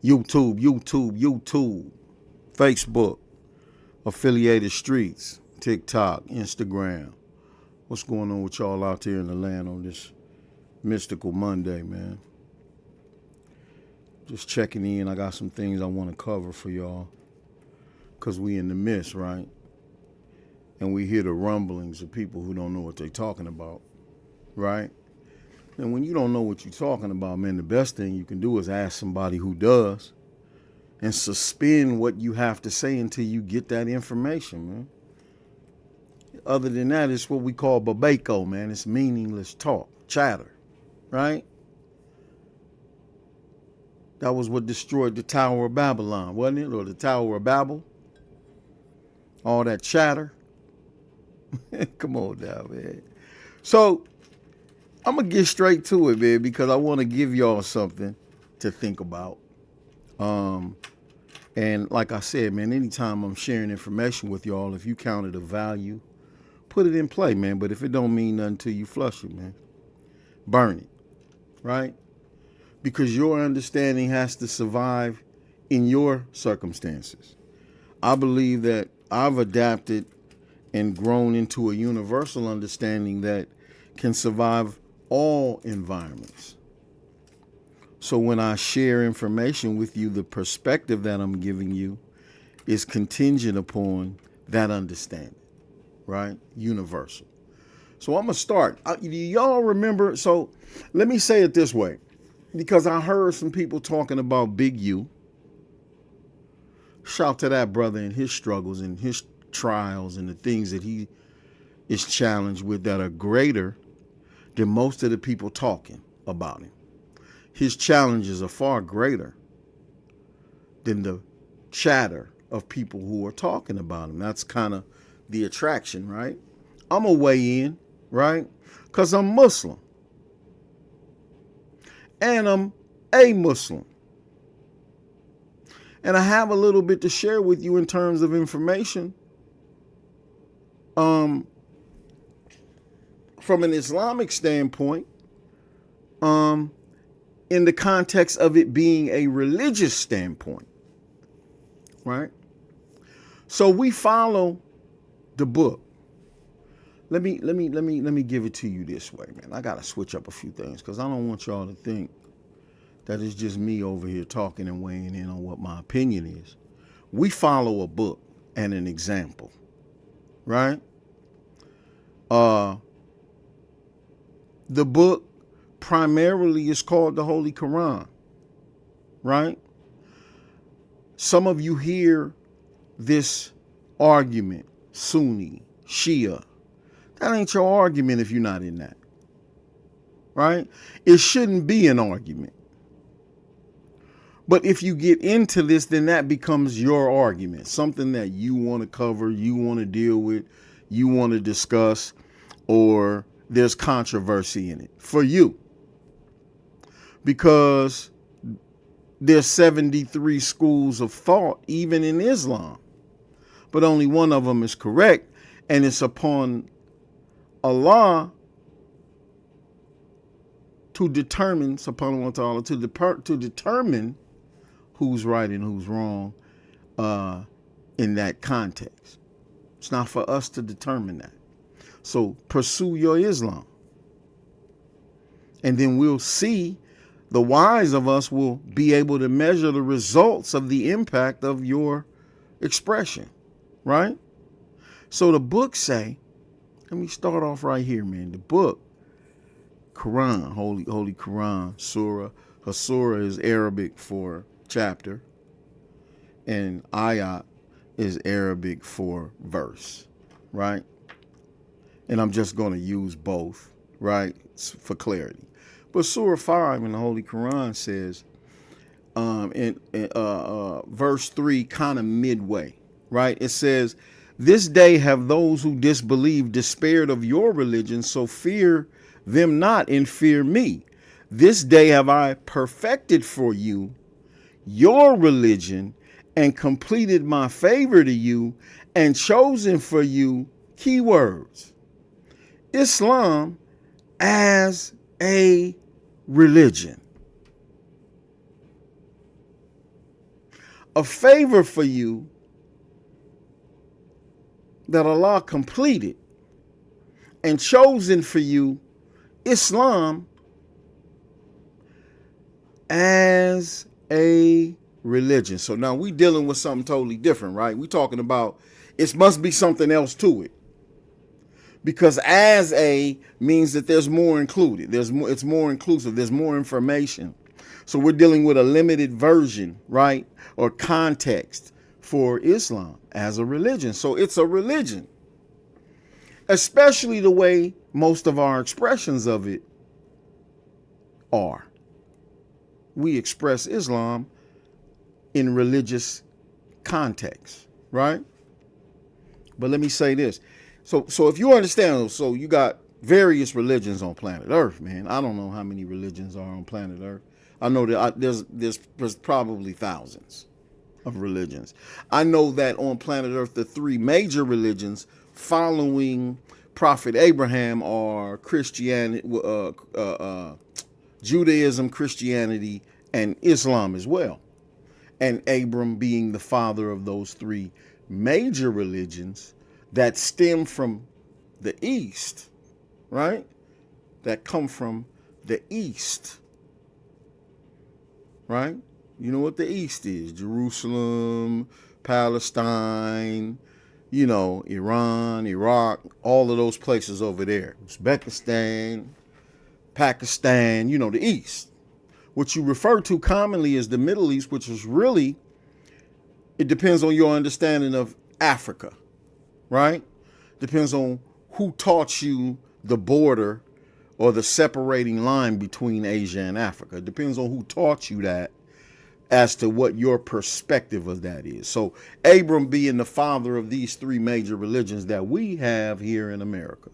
YouTube, Facebook, affiliated streets, TikTok, Instagram. What's going on with y'all out there in the land on this mystical Monday, man? Just checking in. I got some things I want to cover for y'all because we in the midst, right? And we hear the rumblings of people who don't know what they're talking about, right? And when you don't know what you're talking about, man, the best thing you can do is ask somebody who does and suspend what you have to say until you get that information, man. Other than that, it's what we call babako, man. It's meaningless talk, chatter, right? That was what destroyed the Tower of Babylon, wasn't it? Or the Tower of Babel. All that chatter. Come on now, man. So I'm going to get straight to it, man, because I want to give y'all something to think about. And like I said, man, anytime I'm sharing information with y'all, if you count it a value, put it in play, man. But if it don't mean nothing to you, flush it, man. Burn it, right? Because your understanding has to survive in your circumstances. I believe that I've adapted and grown into a universal understanding that can survive all environments. So when I share information with you, the perspective that I'm giving you is contingent upon that understanding, right? Universal. So I'm going to start. Do y'all remember? So let me say it this way, because I heard some people talking about Big U. Shout to that brother and his struggles and his trials and the things that he is challenged with that are greater than most of the people talking about him. His challenges are far greater than the chatter of people who are talking about him. That's kind of the attraction, right? I'm going to weigh in, right? Because I'm Muslim. And I'm a Muslim. And I have a little bit to share with you in terms of information. From an Islamic standpoint, in the context of it being a religious standpoint, right? So we follow the book. Let me give it to you this way, man. I gotta switch up a few things because I don't want y'all to think that it's just me over here talking and weighing in on what my opinion is. We follow a book and an example, right? The book primarily is called the Holy Quran, right? Some of you hear this argument, Sunni, Shia. That ain't your argument if you're not in that, right? It shouldn't be an argument. But if you get into this, then that becomes your argument, something that you want to cover, you want to deal with, you want to discuss, or there's controversy in it for you. Because there's 73 schools of thought, even in Islam. But only one of them is correct, and it's upon Allah to determine, subhanahu wa ta'ala, to determine who's right and who's wrong in that context. It's not for us to determine that. So pursue your Islam. And then we'll see, the wise of us will be able to measure the results of the impact of your expression, right? So the book say, let me start off right here, man. The book, Quran, Holy Quran, Surah. A surah is Arabic for chapter, and ayat is Arabic for verse, right? And I'm just going to use both, right, for clarity. But Surah 5 in the Holy Quran says, in verse 3, kind of midway, right? It says, "This day have those who disbelieve despaired of your religion, so fear them not and fear me. This day have I perfected for you your religion and completed my favor to you and chosen for you," keywords, "Islam as a religion." a favor for you that Allah completed and chosen for you Islam as a religion. So now we dealing with something totally different, right? We talking about it must be something else to it. Because as a means that there's more included. There's more, it's more inclusive. There's more information. So we're dealing with a limited version, right? Or context for Islam as a religion. So it's a religion. Especially the way most of our expressions of it are. We express Islam in religious context, right? But let me say this. So if you understand, so you got various religions on planet Earth, man. I don't know how many religions are on planet Earth. I know that there's probably thousands of religions. I know that on planet Earth, the three major religions following Prophet Abraham are Christianity, Judaism, Christianity, and Islam as well. And Abram being the father of those three major religions that stem from the East, right? That come from the East, right? You know what the East is: Jerusalem, Palestine, you know, Iran, Iraq, all of those places over there. Uzbekistan, Pakistan, you know, the East. What you refer to commonly as the Middle East, which is really, it depends on your understanding of Africa, right? Depends on who taught you the border or the separating line between Asia and Africa. It depends on who taught you that as to what your perspective of that is. So Abram being the father of these three major religions that we have here in America: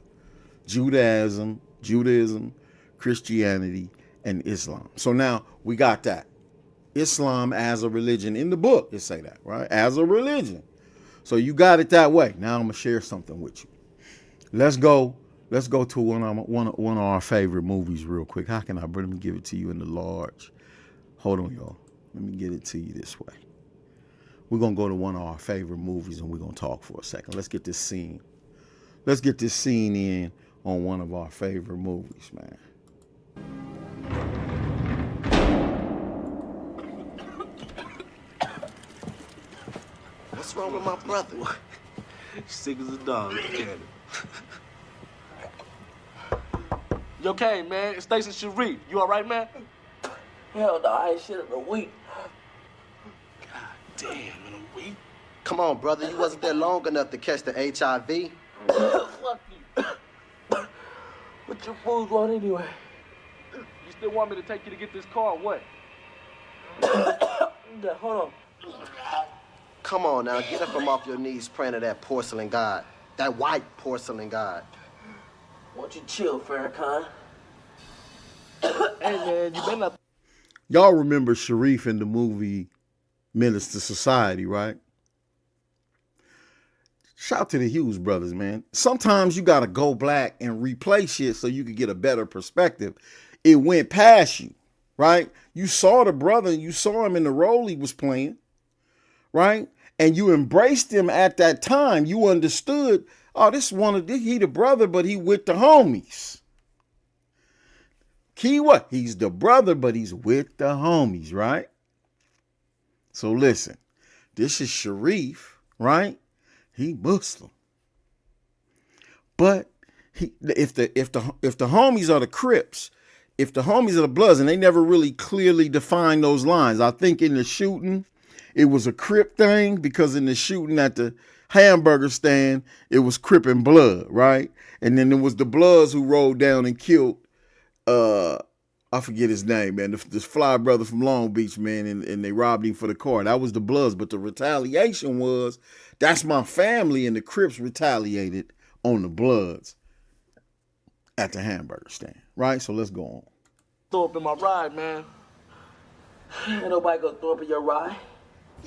Judaism, Christianity, and Islam. So now we got that. Islam as a religion. In the book, it say that, right? As a religion. So you got it that way. Now I'm gonna share something with you. Let's go to one of our favorite movies real quick. How can I bring them, give it to you in the large? Hold on, y'all. Let me get it to you this way. We're gonna go to one of our favorite movies and we're gonna talk for a second. Let's get this scene. Let's get this scene in on one of our favorite movies, man. What's wrong with my brother? Sick as a dog. Look at him. Yo, Kane, man. It's Stacey Sharif. You all right, man? Hell no, I ain't shit in a week. God damn, in a week? Come on, brother. You wasn't there long enough to catch the HIV. Fuck you. What you fools want anyway? You still want me to take you to get this car or what? Hold on. Come on now, get up from off your knees praying to that porcelain god. That white porcelain god. Won't you chill, Farrakhan? Hey, man, you better not... Y'all remember Sharif in the movie Menace to Society, right? Shout out to the Hughes brothers, man. Sometimes you got to go back and replay shit so you can get a better perspective. It went past you, right? You saw the brother, you saw him in the role he was playing, right? And you embraced him at that time. You understood, oh, this one of he the brother, but he with the homies. Key what? He's the brother, but he's with the homies, right? So listen, this is Sharif, right? He Muslim. But if the homies are the Crips, if the homies are the Bloods, and they never really clearly defined those lines. I think in the shooting, it was a Crip thing, because in the shooting at the hamburger stand, it was Crip and Blood, right? And then there was the Bloods who rolled down and killed, I forget his name, man, this fly brother from Long Beach, man, and they robbed him for the car. That was the Bloods, but the retaliation was, that's my family, and the Crips retaliated on the Bloods at the hamburger stand, right? So let's go on. Throw up in my ride, man. Ain't nobody gonna throw up in your ride.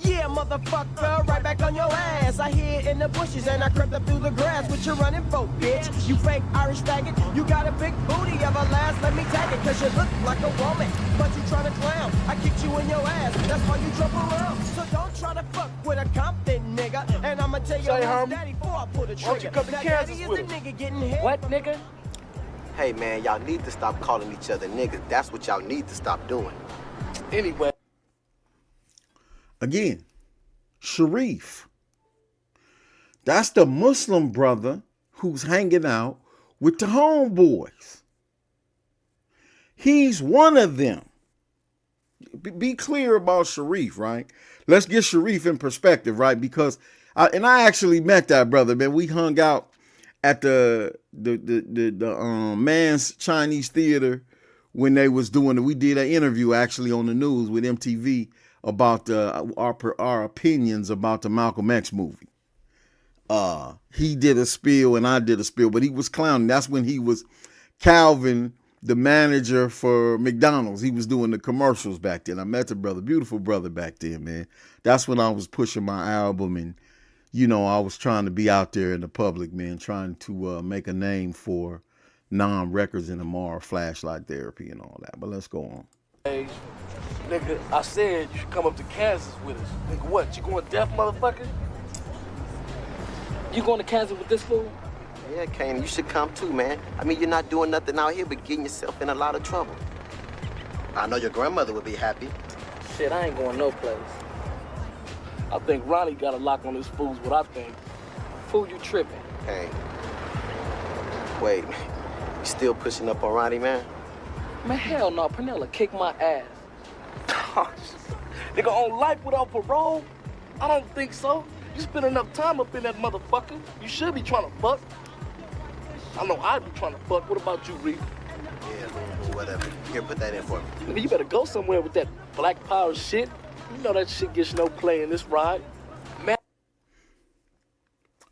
Yeah, motherfucker, right back on your ass. I hear it in the bushes and I crept up through the grass. What you running for, bitch? You fake Irish faggot. You got a big booty, everlast. Let me tag it, cause you look like a woman, but you tryna clown. I kicked you you in your ass. That's why you trouble around. So don't try to fuck with a Compton nigga. And I'ma tell you Say, who's homie, daddy before I pull the why don't you trigger. come to Now Kansas daddy is with the us? nigga getting hit. What, nigga? Hey, man, y'all need to stop calling each other niggas. That's what y'all need to stop doing. Anyway. Again, Sharif. That's the Muslim brother who's hanging out with the homeboys. He's one of them. Be clear about Sharif, right? Let's get Sharif in perspective, right? Because I actually met that brother, man. We hung out at the Man's Chinese Theater when they was doing it. We did an interview actually on the news with MTV about our opinions about the Malcolm X movie. He did a spiel and I did a spiel, but he was clowning. That's when he was Calvin, the manager for McDonald's. He was doing the commercials back then. I met the brother, beautiful brother back then, man. That's when I was pushing my album and, you know, I was trying to be out there in the public, man, trying to make a name for Nam Records and Amara Flashlight Therapy and all that. But let's go on. Hey, nigga, I said you should come up to Kansas with us. Nigga, what? You going deaf, motherfucker? You going to Kansas with this fool? Yeah, Kane, you should come too, man. I mean, you're not doing nothing out here but getting yourself in a lot of trouble. I know your grandmother would be happy. Shit, I ain't going no place. I think Ronnie got a lock on this fool's what I think. Fool, you tripping. Kane. Wait, you still pushing up on Ronnie, man? Man, hell no, Pernella kicked my ass. Nigga, on life without parole? I don't think so. You spend enough time up in that motherfucker. You should be trying to fuck. I know I be trying to fuck. What about you, Reed? Yeah, whatever. Here, put that in for me. Nigga, you better go somewhere with that black power shit. You know that shit gets no play in this ride. Man.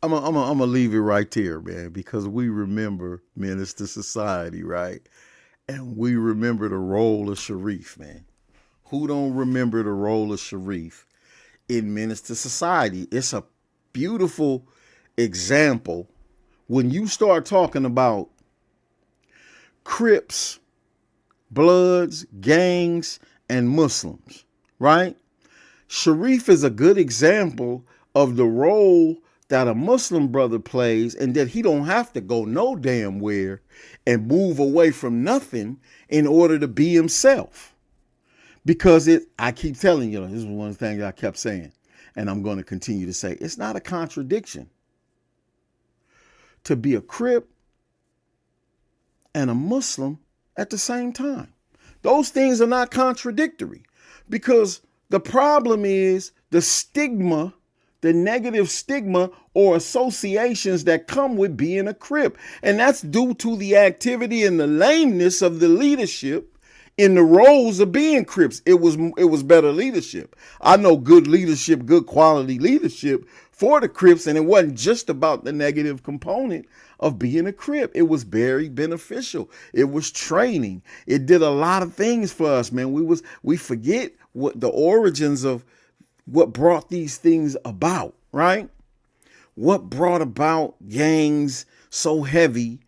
I'm gonna leave it right there, man, because we remember Menace to Society, right? And we remember the role of Sharif, man. Who don't remember the role of Sharif in Menace to Society? It's a beautiful example when you start talking about Crips, Bloods, gangs, and Muslims, right? Sharif is a good example of the role that a Muslim brother plays and that he don't have to go no damn where and move away from nothing in order to be himself. Because I keep telling you, this is one of the things I kept saying, and I'm going to continue to say, it's not a contradiction to be a Crip and a Muslim at the same time. Those things are not contradictory because the problem is the stigma, the negative stigma or associations that come with being a Crip. And that's due to the activity and the lameness of the leadership in the roles of being Crips. It was better leadership. I know good leadership, good quality leadership for the Crips, and it wasn't just about the negative component of being a Crip. It was very beneficial. It was training. It did a lot of things for us, man. We forget what the origins of what brought these things about, right? What brought about gangs so heavy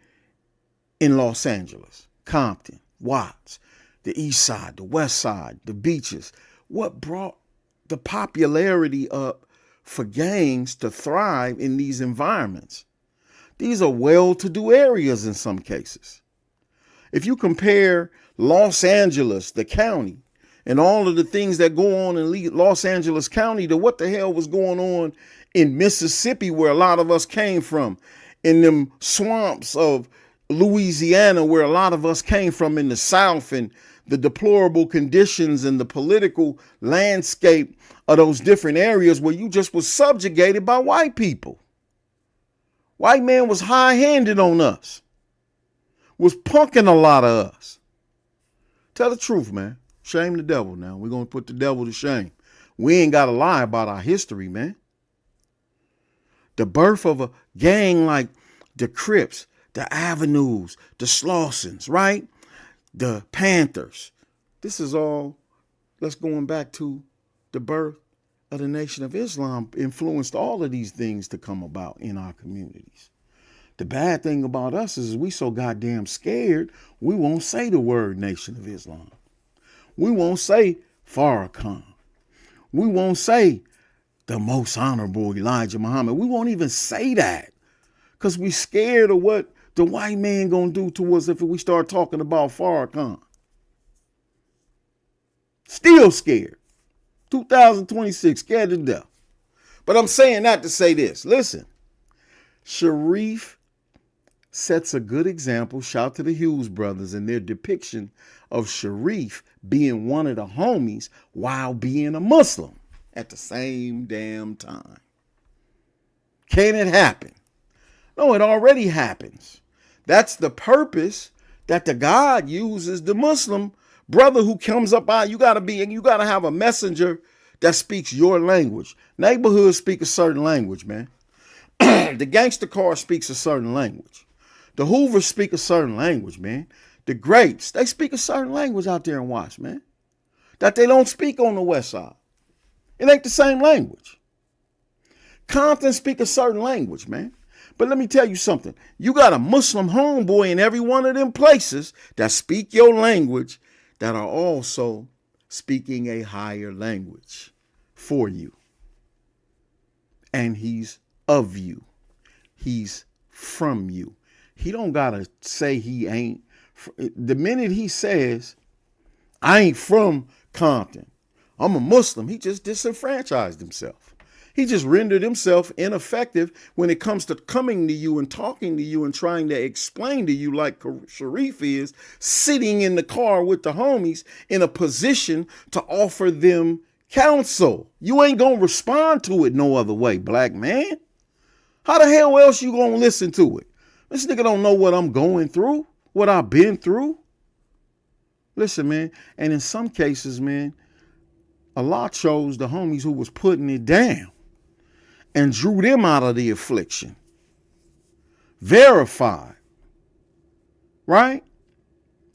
in Los Angeles, Compton, Watts, the East Side, the West Side, the beaches? What brought the popularity up for gangs to thrive in these environments? These are well-to-do areas in some cases. If you compare Los Angeles, the county, and all of the things that go on in Los Angeles County to what the hell was going on in Mississippi, where a lot of us came from, in them swamps of Louisiana, where a lot of us came from, in the South, and the deplorable conditions and the political landscape of those different areas where you just was subjugated by white people. White man was high-handed on us, was punking a lot of us. Tell the truth, man. Shame the devil now. We're going to put the devil to shame. We ain't got to lie about our history, man. The birth of a gang like the Crips, the Avenues, the Slausons, right? The Panthers. This is all, let's going back to the birth of the Nation of Islam influenced all of these things to come about in our communities. The bad thing about us is we so goddamn scared, we won't say the word Nation of Islam. We won't say Farrakhan. We won't say the most honorable Elijah Muhammad. We won't even say that because we scared of what the white man gonna do to us if we start talking about Farrakhan. Still scared. 2026, scared to death. But I'm saying that to say this. Listen, Sharif sets a good example. Shout to the Hughes brothers and their depiction of Sharif being one of the homies while being a Muslim at the same damn time. Can it happen? No, it already happens. That's the purpose that the God uses the Muslim brother who comes up out. You gotta have a messenger that speaks your language. Neighborhoods speak a certain language, man. The gangster car speaks a certain language. The Hoovers speak a certain language, man. The Grapes, they speak a certain language out there in Watts, man, that they don't speak on the West Side. It ain't the same language. Compton speak a certain language, man. But let me tell you something. You got a Muslim homeboy in every one of them places that speak your language that are also speaking a higher language for you. And he's of you. He's from you. He don't gotta say he ain't. The minute he says, I ain't from Compton, I'm a Muslim, he just disenfranchised himself. He just rendered himself ineffective when it comes to coming to you and talking to you and trying to explain to you, like Sharif is, sitting in the car with the homies in a position to offer them counsel. You ain't gonna respond to it no other way, black man. How the hell else you gonna listen to it? This nigga don't know what I'm going through, what I've been through. Listen, man, and in some cases, man, Allah chose the homies who was putting it down and drew them out of the affliction. Verified, right?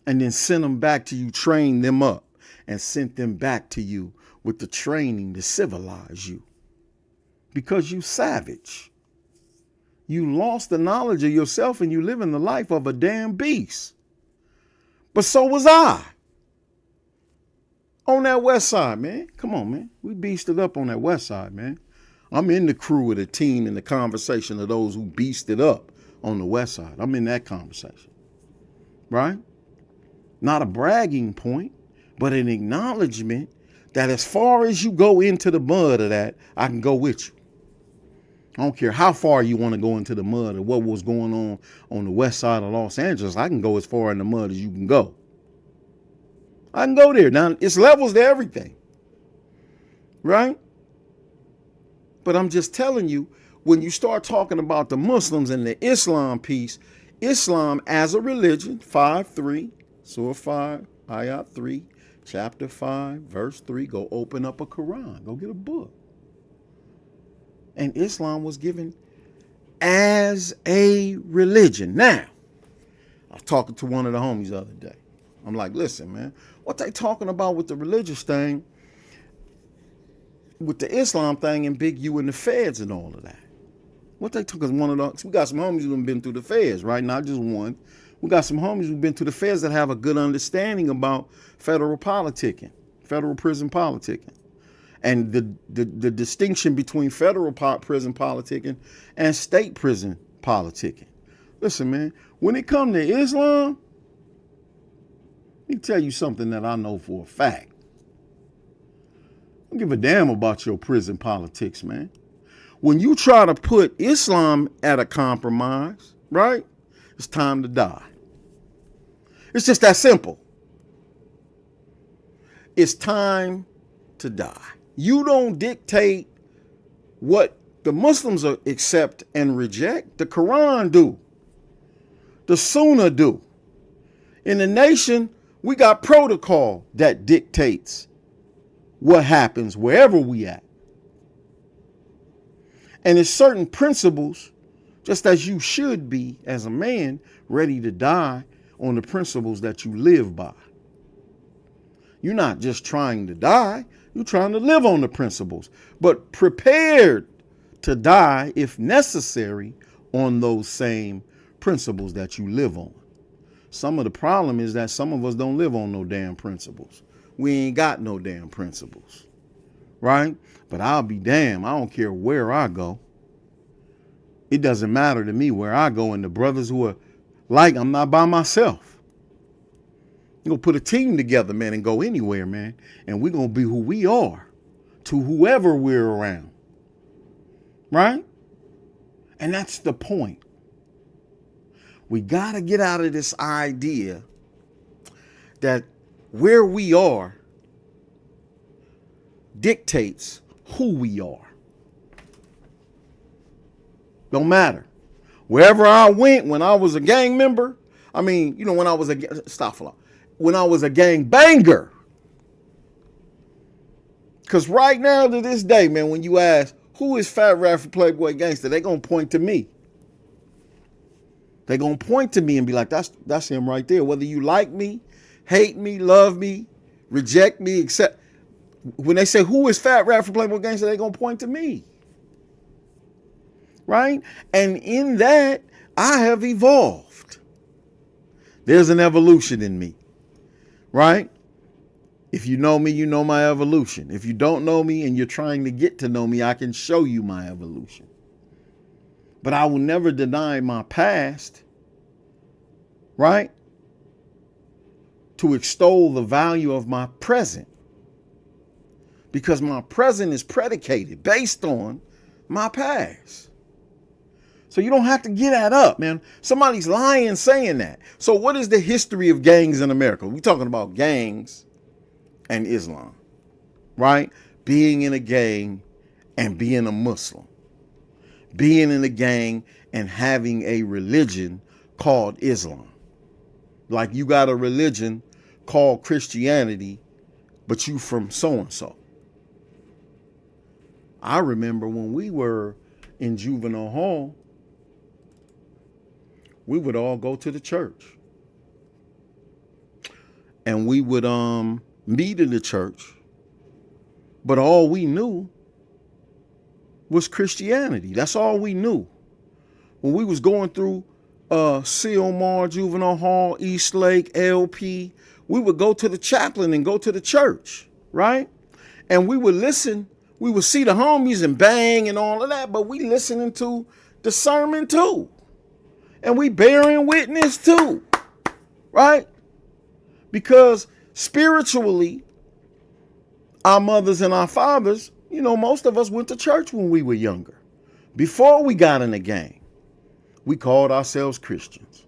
And then sent them back to you, trained them up, and sent them back to you with the training to civilize you. Because you savage. You lost the knowledge of yourself and you living the life of a damn beast. But so was I. On that West Side, man. Come on, man. We beasted up on that West Side, man. I'm in the crew of the team in the conversation of those who beasted up on the West Side. I'm in that conversation. Right? Not a bragging point, but an acknowledgement that as far as you go into the mud of that, I can go with you. I don't care how far you want to go into the mud or what was going on the west side of Los Angeles. I can go as far in the mud as you can go. I can go there. Now, it's levels to everything. Right? But I'm just telling you, when you start talking about the Muslims and the Islam piece, Islam as a religion, 5:3, Surah 5, Ayat 3, chapter 5, verse 3, go open up a Quran. Go get a book. And Islam was given as a religion. Now, I was talking to one of the homies the other day. I'm like, listen, man, what they talking about with the religious thing, with the Islam thing and Big U and the feds and all of that? What they took us one of the, we got some homies who've been through the feds, right? Not just one. We got some homies who've been through the feds that have a good understanding about federal politicking, federal prison politicking. And the distinction between federal prison politicking and state prison politicking. Listen, man, when it comes to Islam, let me tell you something that I know for a fact. I don't give a damn about your prison politics, man. When you try to put Islam at a compromise, right, it's time to die. It's just that simple. It's time to die. You don't dictate what the Muslims accept and reject. The Quran do. The Sunnah do. In the nation, we got protocol that dictates what happens wherever we at. And it's certain principles, just as you should be as a man, ready to die on the principles that you live by. You're not just trying to die. You're trying to live on the principles, but prepared to die if necessary on those same principles that you live on. Some of the problem is that some of us don't live on no damn principles. we ain't got no damn principles, right? But I'll be damned. I don't care where I go. It doesn't matter to me where I go. And the brothers who are like, I'm not by myself. You're going to put a team together, man, and go anywhere, man. And we're going to be who we are to whoever we're around. Right? And that's the point. We got to get out of this idea that where we are dictates who we are. Don't matter. Wherever I went when I was a gang member, I mean, you know, when I was when I was a gang banger. Because right now to this day, man, when you ask, who is Fat Rat for Playboy Gangster, they going to point to me. They going to point to me and be like, that's him right there. Whether you like me, hate me, love me, reject me, accept. When they say, who is Fat Rat for Playboy Gangster, they going to point to me. Right? And in that, I have evolved. There's an evolution in me. Right? If you know me, you know my evolution. If you don't know me and you're trying to get to know me, I can show you my evolution. But I will never deny my past, right? To extol the value of my present. Because my present is predicated based on my past. So you don't have to get that up, man. Somebody's lying saying that. So what is the history of gangs in America? We're talking about gangs and Islam, right? Being in a gang and being a Muslim. Being in a gang and having a religion called Islam. Like you got a religion called Christianity, but you from so-and-so. I remember when we were in juvenile hall, we would all go to the church. And we would meet in the church, but all we knew was Christianity. That's all we knew. When we was going through Sylmar, Juvenile Hall, East Lake, LP, we would go to the chaplain and go to the church, right? And we would listen. We would see the homies and bang and all of that, but we listening to the sermon too. And we bearing witness too, right? Because spiritually, our mothers and our fathers, you know, most of us went to church when we were younger. Before we got in the gang, we called ourselves Christians.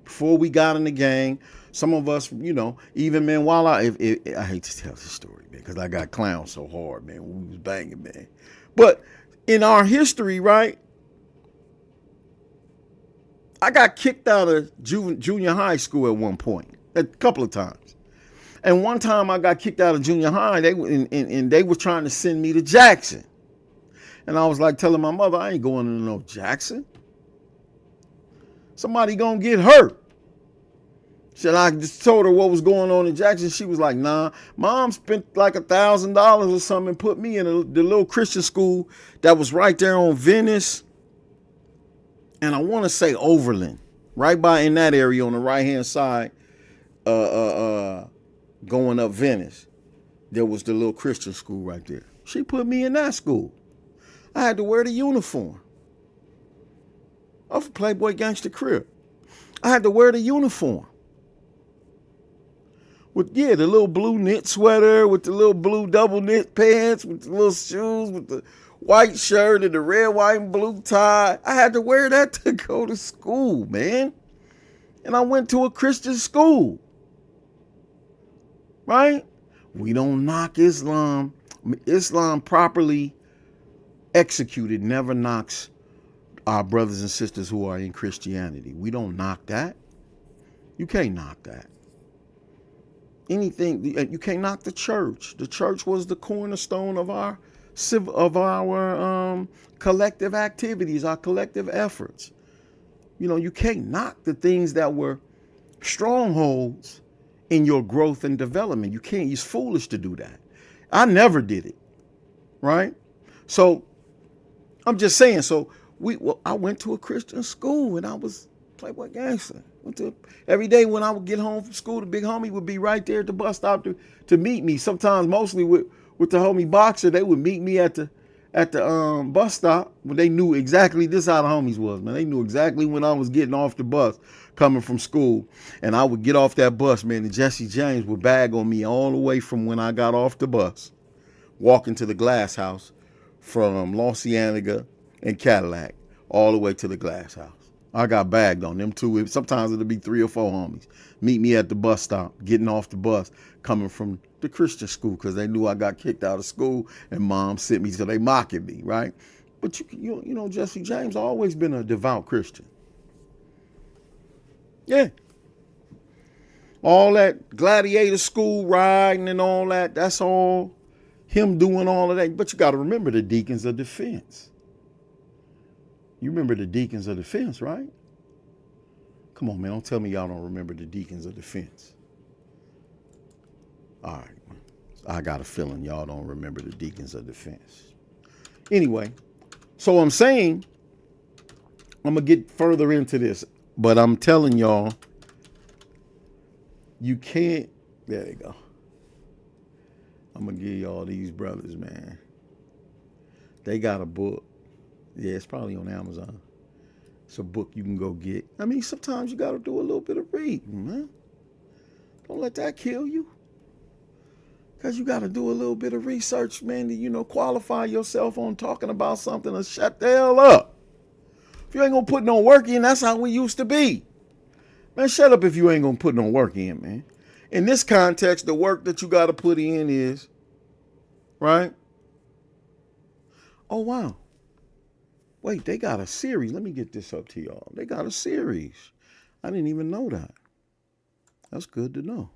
Before we got in the gang, some of us, you know, even, man, while I hate to tell this story, man, because I got clowned so hard, man, when we was banging, man. But in our history, right, I got kicked out of junior high school at one point, a couple of times. And one time I got kicked out of junior high, they were trying to send me to Jackson. And I was like telling my mother, I ain't going to no Jackson. Somebody gonna get hurt. So I just told her what was going on in Jackson. She was like, nah, Mom spent like $1,000 or something and put me in the little Christian school that was right there on Venice. And I want to say Overland, right by in that area on the right-hand side, going up Venice. There was the little Christian school right there. She put me in that school. I had to wear the uniform of Playboy Gangster Crib. I had to wear the uniform. With, the little blue knit sweater, with the little blue double knit pants, with the little shoes, with the white shirt and the red, white, and blue tie. I had to wear that to go to school, man. And I went to a Christian school. Right? We don't knock Islam. Islam properly executed never knocks our brothers and sisters who are in Christianity. We don't knock that. You can't knock that. Anything, you can't knock the church. The church was the cornerstone of our collective activities, our collective efforts. You know, you can't knock the things that were strongholds in your growth and development. You can't. It's foolish to do that. I never did it. Right? So I'm just saying. So I went to a Christian school and I was Playboy gangster. Every day when I would get home from school, the big homie would be right there at the bus stop to meet me. Sometimes, mostly with the homie Boxer, they would meet me at the bus stop. When they knew exactly, this how the homies was, man. They knew exactly when I was getting off the bus coming from school, and I would get off that bus, man, and Jesse James would bag on me all the way from when I got off the bus, walking to the Glass House from La Cienega and Cadillac all the way to the Glass House. I got bagged on them too. Sometimes it'll be 3 or 4 homies. Meet me at the bus stop, getting off the bus, coming from the Christian school, because they knew I got kicked out of school and mom sent me, so they mocking me, right? But you know, Jesse James always been a devout Christian. Yeah. All that gladiator school riding and all that, that's all him doing all of that. But you got to remember the deacons of defense. You remember the deacons of defense, right? Come on, man. Don't tell me y'all don't remember the deacons of defense. All right. I got a feeling y'all don't remember the deacons of defense. Anyway, so I'm saying, I'm going to get further into this, but I'm telling y'all, you can't, there you go. I'm going to give y'all these brothers, man. They got a book. Yeah, it's probably on Amazon. It's a book you can go get. I mean, sometimes you got to do a little bit of reading, man. Don't let that kill you. Because you got to do a little bit of research, man, to, qualify yourself on talking about something or shut the hell up. If you ain't going to put no work in, that's how we used to be. Man, shut up if you ain't going to put no work in, man. In this context, the work that you got to put in is, right? Oh, wow. Wait, they got a series. Let me get this up to y'all. They got a series. I didn't even know that. That's good to know.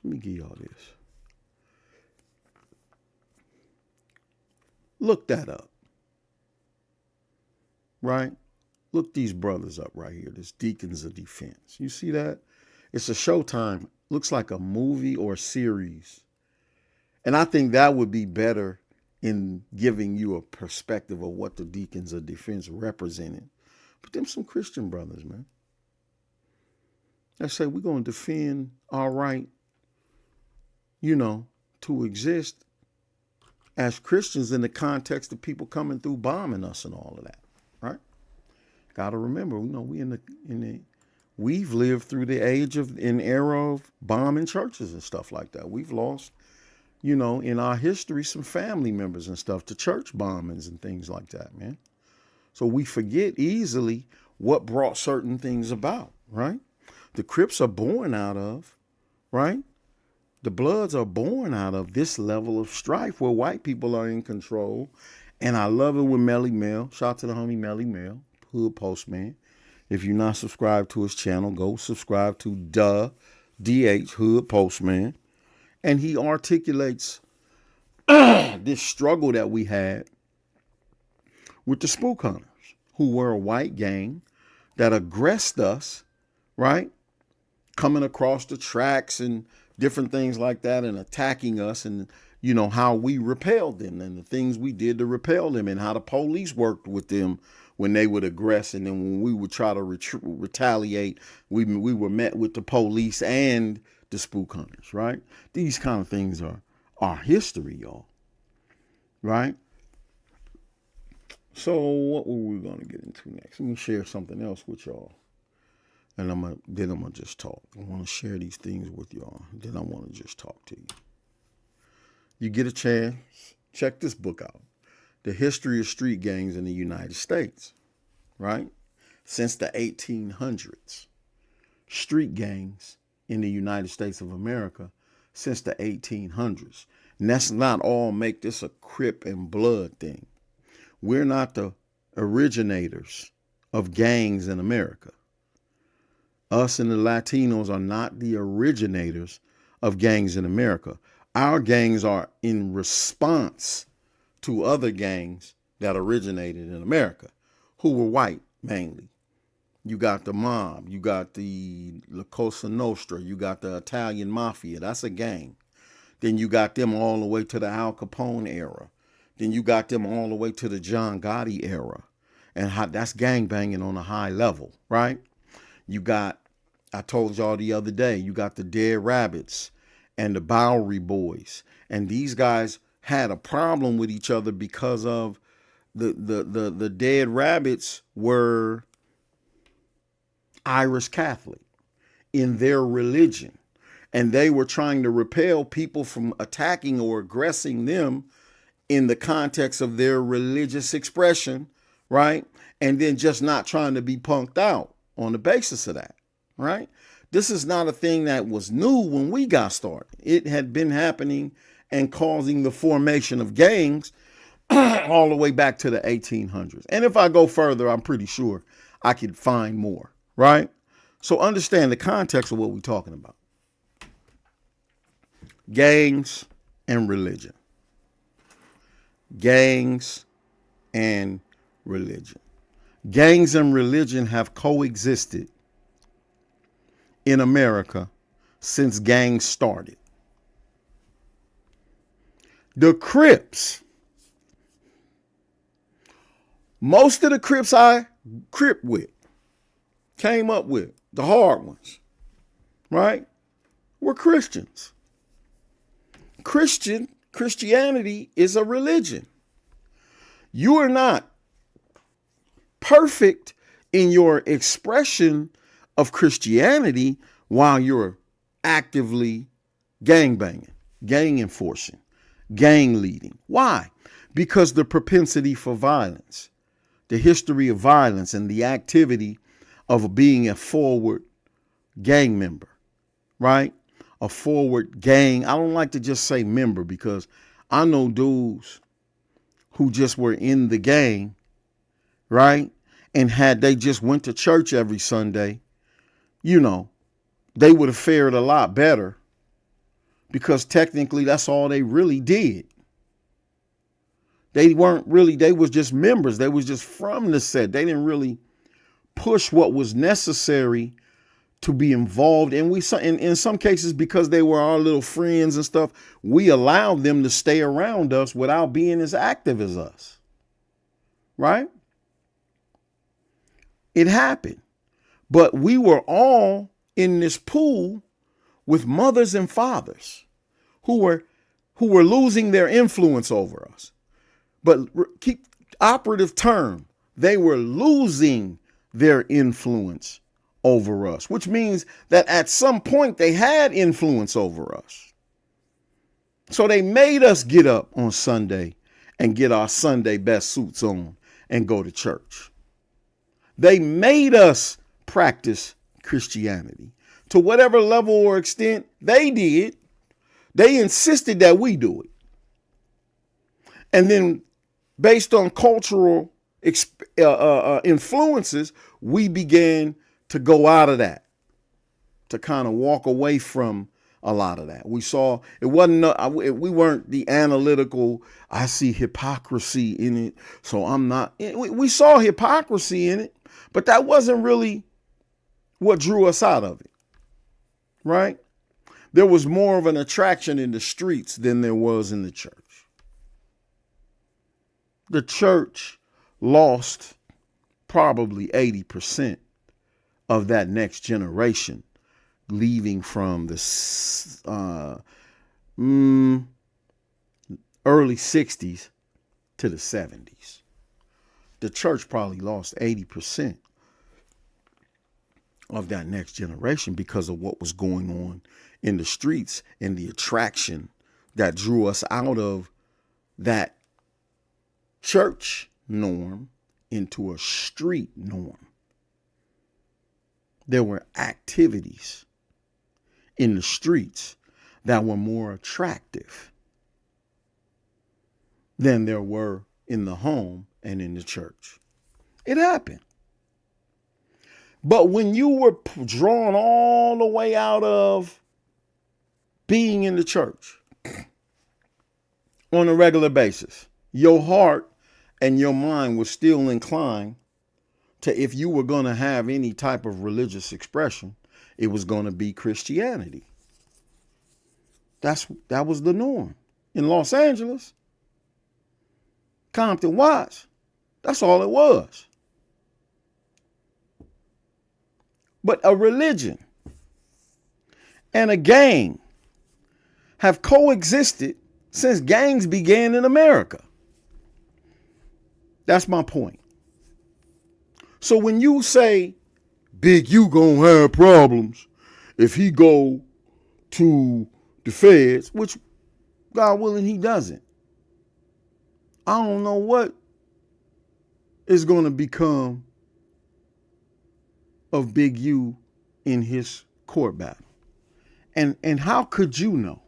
Let me give y'all this. Look that up. Right? Look these brothers up right here. This Deacons of Defense. You see that? It's a Showtime. Looks like a movie or a series. And I think that would be better in giving you a perspective of what the Deacons of Defense represented. But them some Christian brothers, man. They say we're going to defend our right, to exist as Christians in the context of people coming through bombing us and all of that, right? Got to remember, we've lived through the era of bombing churches and stuff like that. We've lost, in our history, some family members and stuff to church bombings and things like that, man. So we forget easily what brought certain things about, right? The Crips are born out of, right? The Bloods are born out of this level of strife where white people are in control. And I love it with Melly Mel. Shout out to the homie Melly Mel, Hood Postman. If you're not subscribed to his channel, go subscribe to DH Hood Postman. And he articulates this struggle that we had with the Spook Hunters, who were a white gang that aggressed us, right? Coming across the tracks and different things like that and attacking us, and, how we repelled them and the things we did to repel them, and how the police worked with them when they would aggress. And then when we would try to retaliate, we were met with the police and the Spook Hunters, right? These kind of things are our history, y'all, right? So what were we going to get into next? Let me share something else with y'all. And then I'm going to just talk. I want to share these things with y'all. Then I want to just talk to you. You get a chance, check this book out. The History of Street Gangs in the United States, right? Since the 1800s. Street gangs in the United States of America since the 1800s. And that's not all make this a Crip and Blood thing. We're not the originators of gangs in America. Us and the Latinos are not the originators of gangs in America. Our gangs are in response to other gangs that originated in America, who were white mainly. You got the mob, you got the La Cosa Nostra, you got the Italian Mafia, that's a gang. Then you got them all the way to the Al Capone era. Then you got them all the way to the John Gotti era. And that's gangbanging on a high level, right? You got, I told y'all the other day, you got the Dead Rabbits and the Bowery Boys. And these guys had a problem with each other because of the Dead Rabbits were Irish Catholic in their religion. And they were trying to repel people from attacking or aggressing them in the context of their religious expression, right? And then just not trying to be punked out on the basis of that, right? This is not a thing that was new when we got started. It had been happening and causing the formation of gangs all the way back to the 1800s. And if I go further, I'm pretty sure I could find more, right? So understand the context of what we're talking about. Gangs and religion. Gangs and religion. Gangs and religion have coexisted in America since gangs started. The Crips. Most of the Crips I crip with, came up with, the hard ones, right, were Christians. Christianity is a religion. You are not perfect in your expression of Christianity while you're actively gangbanging, gang enforcing, gang leading. Why? Because the propensity for violence, the history of violence, and the activity of being a forward gang member, right? A forward gang. I don't like to just say member because I know dudes who just were in the gang, right? And had they just went to church every Sunday, you know, they would have fared a lot better because technically that's all they really did. They weren't really, they was just members. They was just from the set. They didn't really push what was necessary to be involved. And we, in some cases, because they were our little friends and stuff, we allowed them to stay around us without being as active as us. Right? It happened. But we were all in this pool with mothers and fathers who were losing their influence over us. But keep operative term, they were losing their influence over us, which means that at some point they had influence over us. So they made us get up on Sunday and get our Sunday best suits on and go to church. They made us practice Christianity to whatever level or extent they did. They insisted that we do it. And then based on cultural influences, we began to go out of that, to kind of walk away from a lot of that. We saw it wasn't, we weren't the analytical, I see hypocrisy in it, so I'm not. We saw hypocrisy in it, but that wasn't really what drew us out of it, right? There was more of an attraction in the streets than there was in the church. The church lost probably 80% of that next generation, leaving from the early 60s to the 70s. The church probably lost 80% of that next generation because of what was going on in the streets and the attraction that drew us out of that church norm into a street norm. There were activities in the streets that were more attractive than there were in the home and in the church. It happened. But when you were drawn all the way out of being in the church on a regular basis, your heart and your mind was still inclined to, if you were going to have any type of religious expression, it was going to be Christianity. That was the norm. In Los Angeles, Compton Watts, that's all it was. But a religion and a gang have coexisted since gangs began in America. That's my point. So when you say Big U gonna have problems if he go to the feds, which God willing he doesn't, I don't know what is going to become of Big U in his court battle. And how could you know?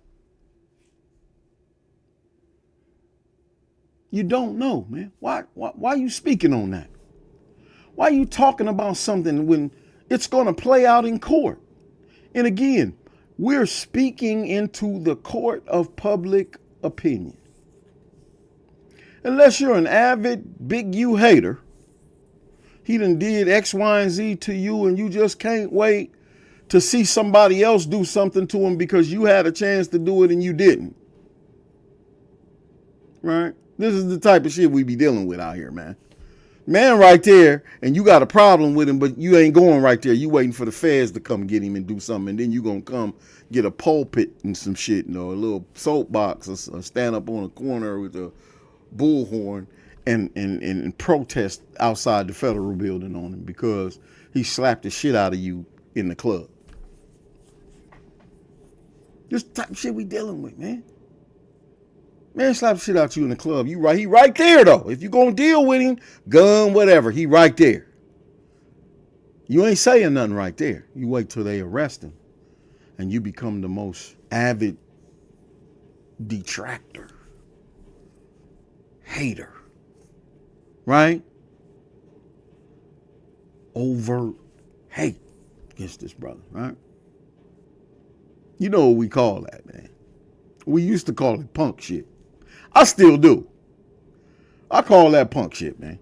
You don't know, man. Why are you speaking on that? Why are you talking about something when it's going to play out in court? And again, we're speaking into the court of public opinion. Unless you're an avid Big U hater, he done did X, Y, and Z to you and you just can't wait to see somebody else do something to him because you had a chance to do it and you didn't. Right? This is the type of shit we be dealing with out here, man. Man right there, and you got a problem with him, but you ain't going right there. You waiting for the feds to come get him and do something, and then you gonna come get a pulpit and some shit, a little soapbox, or stand up on a corner with a bullhorn and protest outside the federal building on him because he slapped the shit out of you in the club. This type of shit we dealing with, man. Man, slap shit out you in the club. You right, he right there though. If you gonna deal with him, gun, whatever, he right there. You ain't saying nothing right there. You wait till they arrest him, and you become the most avid detractor, hater, right? Overt hate against this brother, right? You know what we call that, man. We used to call it punk shit. I still do. I call that punk shit, man.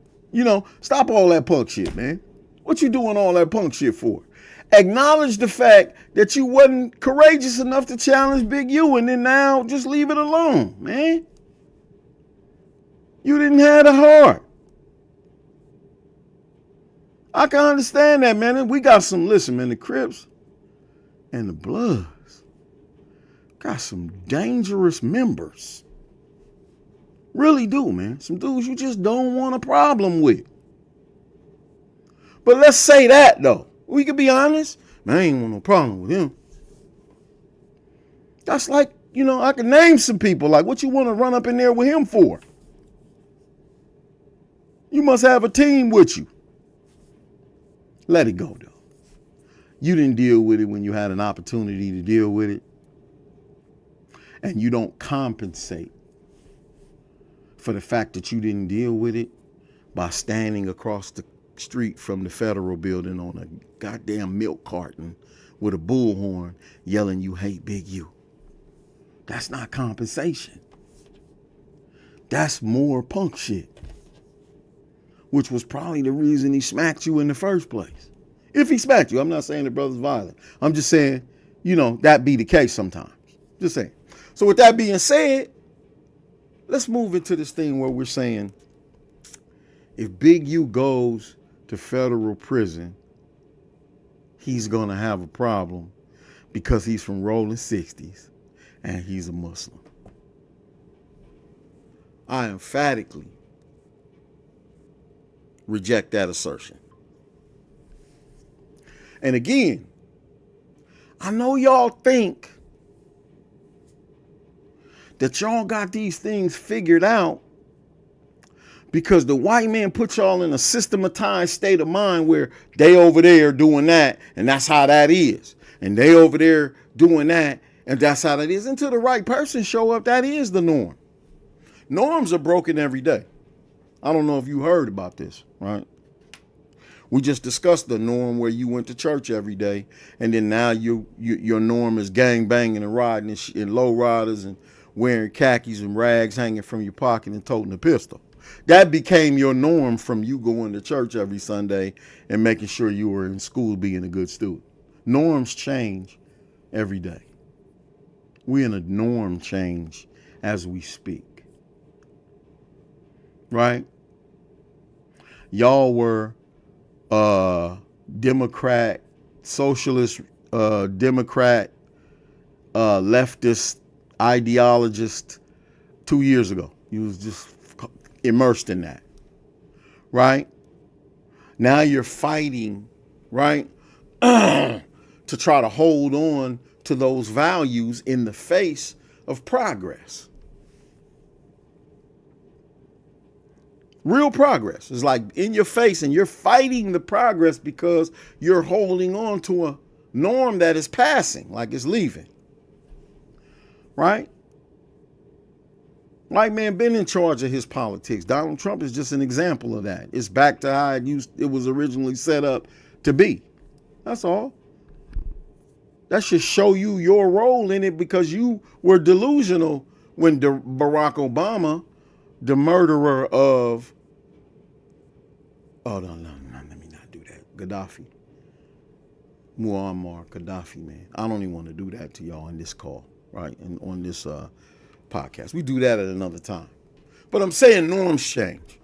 Stop all that punk shit, man. What you doing all that punk shit for? Acknowledge the fact that you wasn't courageous enough to challenge Big U, and then now just leave it alone, man. You didn't have the heart. I can understand that, man. We got some, listen, man, the Crips and the Bloods got some dangerous members. Really do, man. Some dudes you just don't want a problem with. But let's say that, though. We could be honest. Man, I ain't want no problem with him. That's like, I can name some people. Like, what you want to run up in there with him for? You must have a team with you. Let it go, though. You didn't deal with it when you had an opportunity to deal with it. And you don't compensate for the fact that you didn't deal with it by standing across the street from the federal building on a goddamn milk carton with a bullhorn yelling you hate Big U. That's not compensation. That's more punk shit. Which was probably the reason he smacked you in the first place. If he smacked you, I'm not saying the brother's violent. I'm just saying, that be the case sometimes. Just saying. So with that being said, let's move into this thing where we're saying if Big U goes to federal prison, he's going to have a problem because he's from rolling 60s and he's a Muslim. I emphatically reject that assertion. And again, I know y'all think that y'all got these things figured out because the white man put y'all in a systematized state of mind where they over there doing that and that's how that is. And they over there doing that and that's how that is. Until the right person show up, that is the norm. Norms are broken every day. I don't know if you heard about this, right? We just discussed the norm where you went to church every day and then now your norm is gang banging and riding in low riders and wearing khakis and rags hanging from your pocket and toting a pistol. That became your norm from you going to church every Sunday and making sure you were in school being a good student. Norms change every day. We're in a norm change as we speak. Right? Y'all were Democrat socialist, Democrat, leftist ideologist 2 years ago. You was just immersed in that, right? Now you're fighting, right, to try to hold on to those values in the face of progress. Real progress is like in your face, and you're fighting the progress because you're holding on to a norm that is passing, like it's leaving. Right? White man been in charge of his politics. Donald Trump is just an example of that. It's back to how it was originally set up to be. That's all. That should show you your role in it, because you were delusional when Barack Obama, the murderer of, oh, no, let me not do that. Gaddafi. Muammar Gaddafi, man. I don't even want to do that to y'all in this call, right? And on this podcast. We do that at another time. But I'm saying norms change.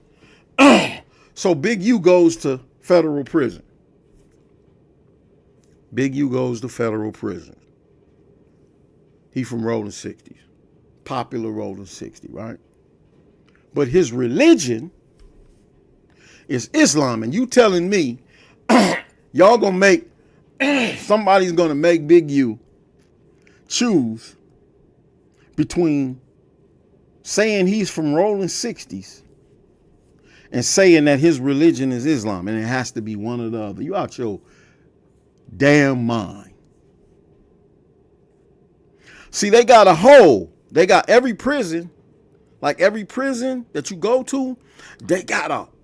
So Big U goes to federal prison. Big U goes to federal prison. He from Rolling 60s. Popular Rolling 60, right? But his religion is Islam. And you telling me y'all gonna make, somebody's gonna make Big U choose between saying he's from Rolling 60s and saying that his religion is Islam, and it has to be one or the other. You out your damn mind. See, they got a hole. They got every prison, like every prison that you go to,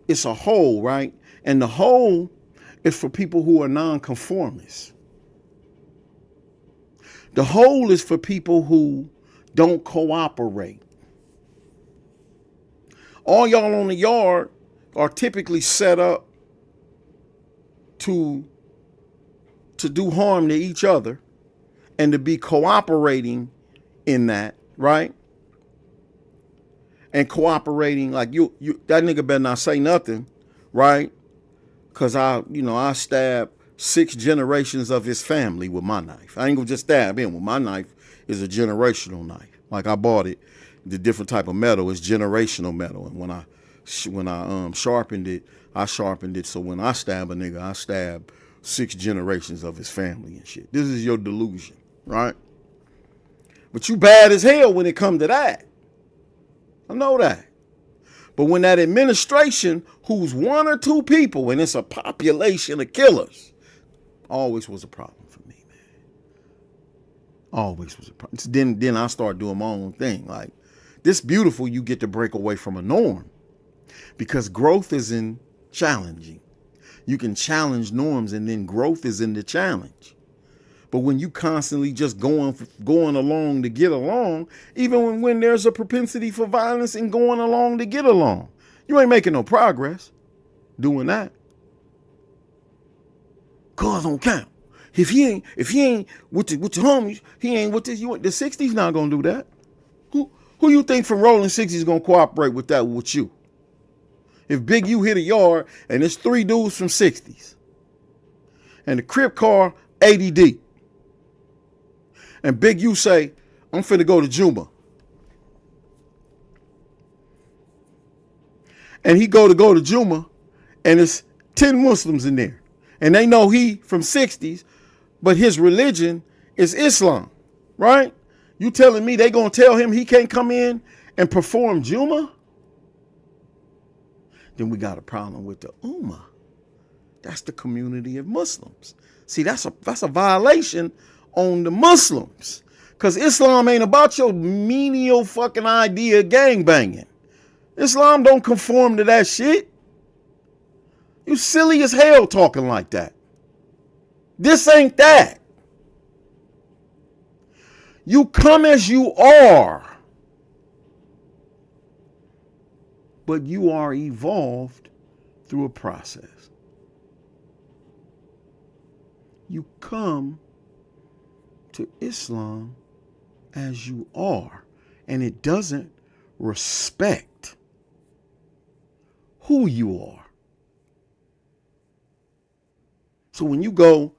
it's a hole, right? And the hole is for people who are nonconformists. The hole is for people who don't cooperate. All y'all on the yard are typically set up to do harm to each other and to be cooperating in that, right? And cooperating, like you that nigga better not say nothing, right? Cause I stabbed 6 generations of his family with my knife. I ain't gonna just stab him with my knife. Is a generational knife. Like I bought it, the different type of metal is generational metal, and when I sharpened it, I sharpened it so when I stab a nigga, I stab 6 generations of his family and shit. This is your delusion, right? But you bad as hell when it come to that. I know that. But when that administration, who's 1 or 2 people, and it's a population of killers, always was a problem for me, man. Always was a problem. Then I start doing my own thing. Like, this beautiful, you get to break away from a norm, because growth is in challenging. You can challenge norms, and then growth is in the challenge. But when you constantly just going along to get along, even when there's a propensity for violence and going along to get along, you ain't making no progress doing that. Cause don't count. If he ain't with the homies, he ain't with this. The 60s not gonna do that. Who you think from Rolling 60s gonna cooperate with that with you? If Big U hit a yard and it's 3 dudes from 60s, and the Crip car 80 deep, and Big U say, I'm finna go to Juma, and he go to Juma, and it's 10 Muslims in there, and they know he from 60s, but his religion is Islam, right? You telling me they gonna tell him he can't come in and perform Juma? Then we got a problem with the Ummah. That's the community of Muslims. See, that's a violation on the Muslims. Because Islam ain't about your menial fucking idea of gangbanging. Islam don't conform to that shit. You silly as hell talking like that. This ain't that. You come as you are. But you are evolved through a process. You come to Islam as you are, and it doesn't respect who you are. So when you go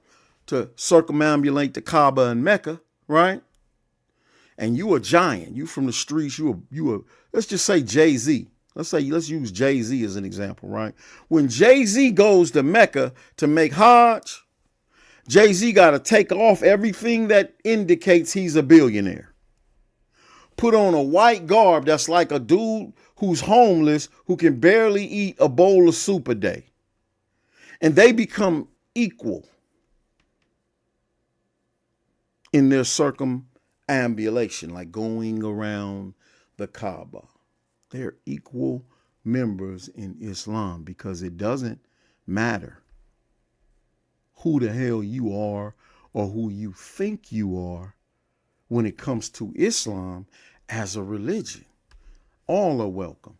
to circumambulate the Kaaba and Mecca, right? And you a giant. You from the streets. You a let's just say Jay-Z. Let's use Jay-Z as an example, right? When Jay-Z goes to Mecca to make Hajj, Jay-Z got to take off everything that indicates he's a billionaire. Put on a white garb that's like a dude who's homeless, who can barely eat a bowl of soup a day. And they become equal in their circumambulation, like going around the Kaaba. They're equal members in Islam because it doesn't matter who the hell you are or who you think you are when it comes to Islam as a religion. All are welcome.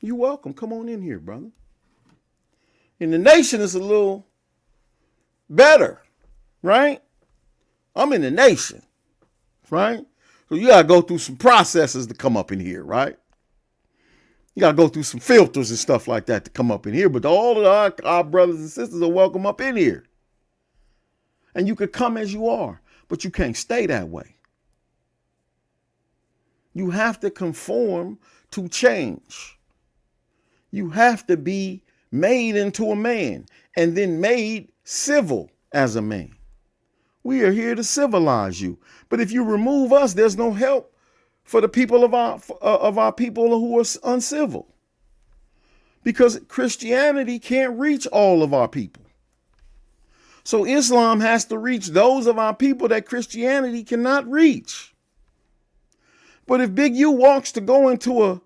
You're welcome. Come on in here, brother. And the nation is a little better, right? I'm in the nation, right? So you got to go through some processes to come up in here, right? You got to go through some filters and stuff like that to come up in here. But all of our brothers and sisters are welcome up in here. And you could come as you are, but you can't stay that way. You have to conform to change. You have to be made into a man and then made civil as a man. We are here to civilize you. But if you remove us, there's no help for the people of our people who are uncivil. Because Christianity can't reach all of our people. So Islam has to reach those of our people that Christianity cannot reach. But if Big U walks to go into a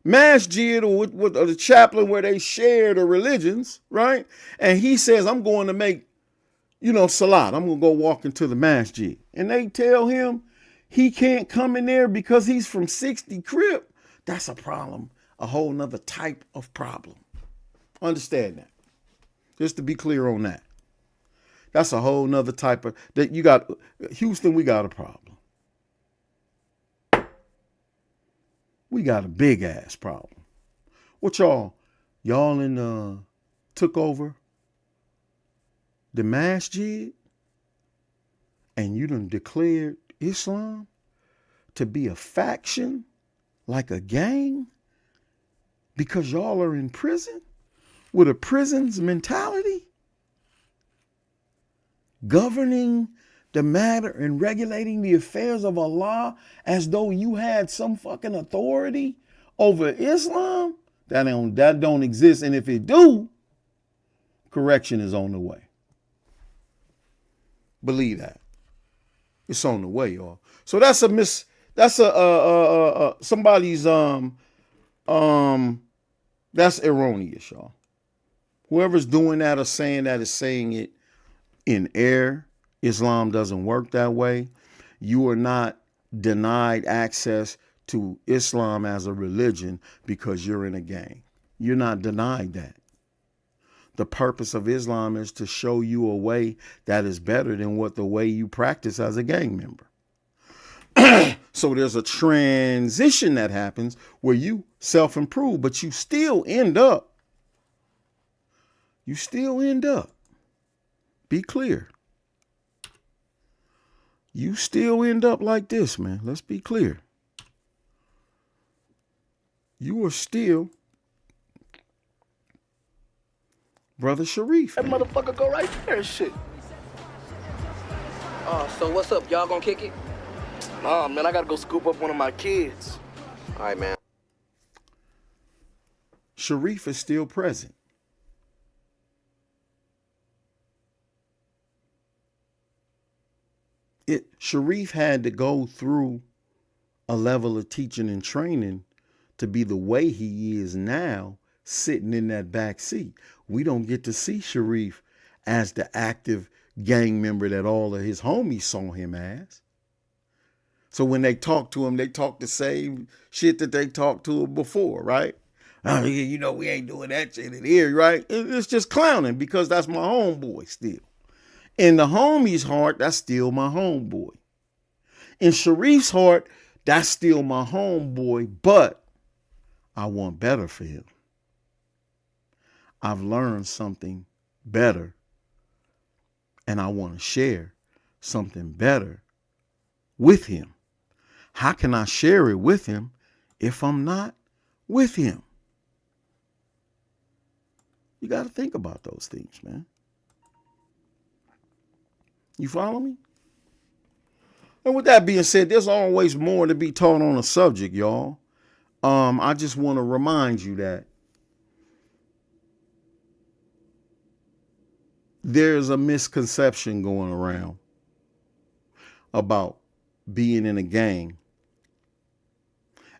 masjid or the chaplain where they share the religions, right? And he says, I'm going to make, salat. I'm going to go walk into the masjid. And they tell him he can't come in there because he's from 60 Crip. That's a problem. A whole nother type of problem. Understand that. Just to be clear on that. That's a whole nother type of, that you got, Houston, we got a problem. We got a big ass problem. What y'all took over the masjid and you done declared Islam to be a faction, like a gang, because y'all are in prison with a prison's mentality, governing the matter and regulating the affairs of Allah as though you had some fucking authority over Islam. That don't exist. And if it do, correction is on the way. Believe that. It's on the way, y'all. So that's somebody's that's erroneous, y'all. Whoever's doing that or saying that is saying it in error. Islam doesn't work that way. You are not denied access to Islam as a religion because you're in a gang. You're not denied that. The purpose of Islam is to show you a way that is better than what the way you practice as a gang member. So there's a transition that happens where you self-improve, but you still end up. Be clear. You still end up like this, man. Let's be clear. You are still Brother Sharif. That motherfucker go right there and shit. So what's up? Y'all gonna kick it? Nah, man, I gotta go scoop up one of my kids. All right, man. Sharif is still present. Sharif had to go through a level of teaching and training to be the way he is now, sitting in that back seat. We don't get to see Sharif as the active gang member that all of his homies saw him as. So when they talk to him, they talk the same shit that they talked to him before, right? Oh, yeah, we ain't doing that shit in here, right? It's just clowning because that's my homeboy still. In the homie's heart, that's still my homeboy. In Sharif's heart, that's still my homeboy, but I want better for him. I've learned something better and I want to share something better with him. How can I share it with him if I'm not with him? You got to think about those things, man. You follow me? And with that being said, there's always more to be taught on a subject, y'all. I just want to remind you that there's a misconception going around about being in a gang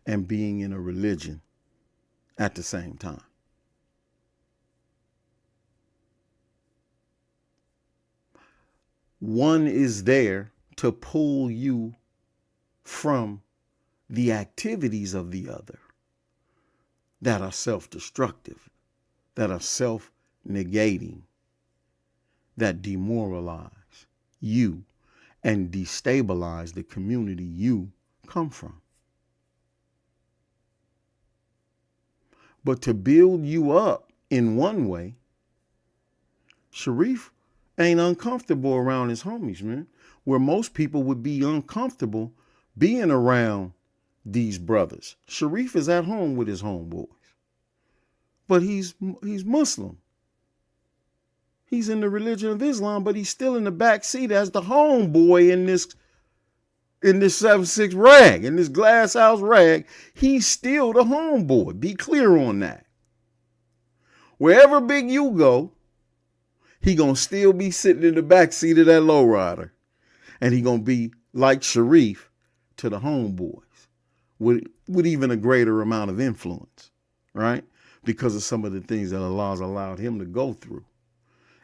and being in a religion at the same time. One is there to pull you from the activities of the other that are self-destructive, that are self-negating, that demoralize you and destabilize the community you come from. But to build you up in one way, Sharif ain't uncomfortable around his homies, man. Where most people would be uncomfortable being around these brothers. Sharif is at home with his homeboys. But he's Muslim. He's in the religion of Islam, but he's still in the back seat as the homeboy in this 7-6 rag, in this glass house rag. He's still the homeboy. Be clear on that. Wherever Big U go, he gonna still be sitting in the back seat of that lowrider. And he gonna be like Sharif to the homeboys with even a greater amount of influence, right? Because of some of the things that Allah's allowed him to go through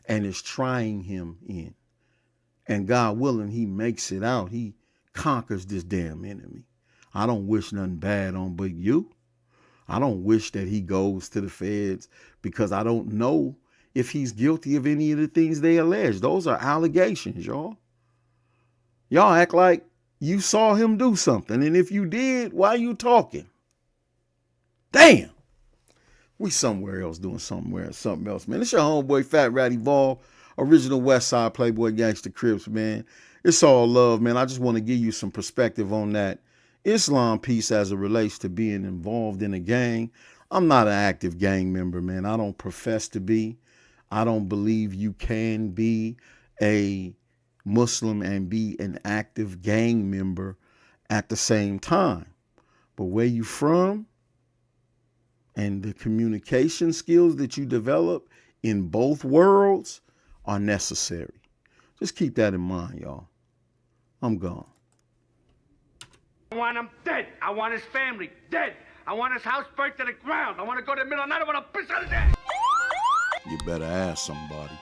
and is trying him in. And God willing, he makes it out. He conquers this damn enemy. I don't wish nothing bad on Big U. I don't wish that he goes to the feds because I don't know if he's guilty of any of the things they allege. Those are allegations, y'all. Y'all act like you saw him do something. And if you did, why are you talking? Damn. We somewhere else doing something else, man. It's your homeboy, Fat Ratty Vol, original West Side Playboy Gangsta Crips, man. It's all love, man. I just want to give you some perspective on that Islam piece as it relates to being involved in a gang. I'm not an active gang member, man. I don't profess to be. I don't believe you can be a Muslim and be an active gang member at the same time. But where you from and the communication skills that you develop in both worlds are necessary. Just keep that in mind, y'all. I'm gone. I want him dead. I want his family dead. I want his house burnt to the ground. I want to go to the middle of the night. I want to piss on his ass. You better ask somebody.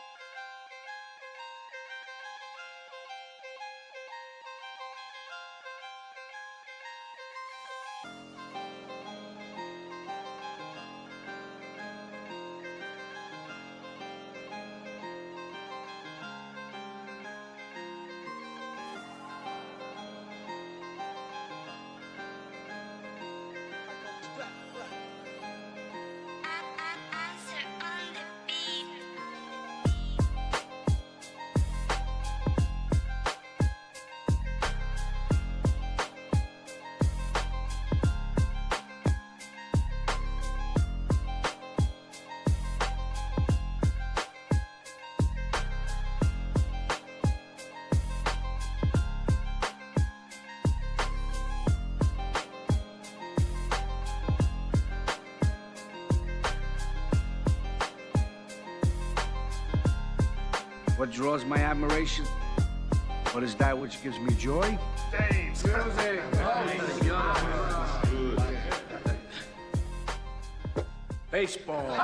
What draws my admiration? What is that which gives me joy? Baseball.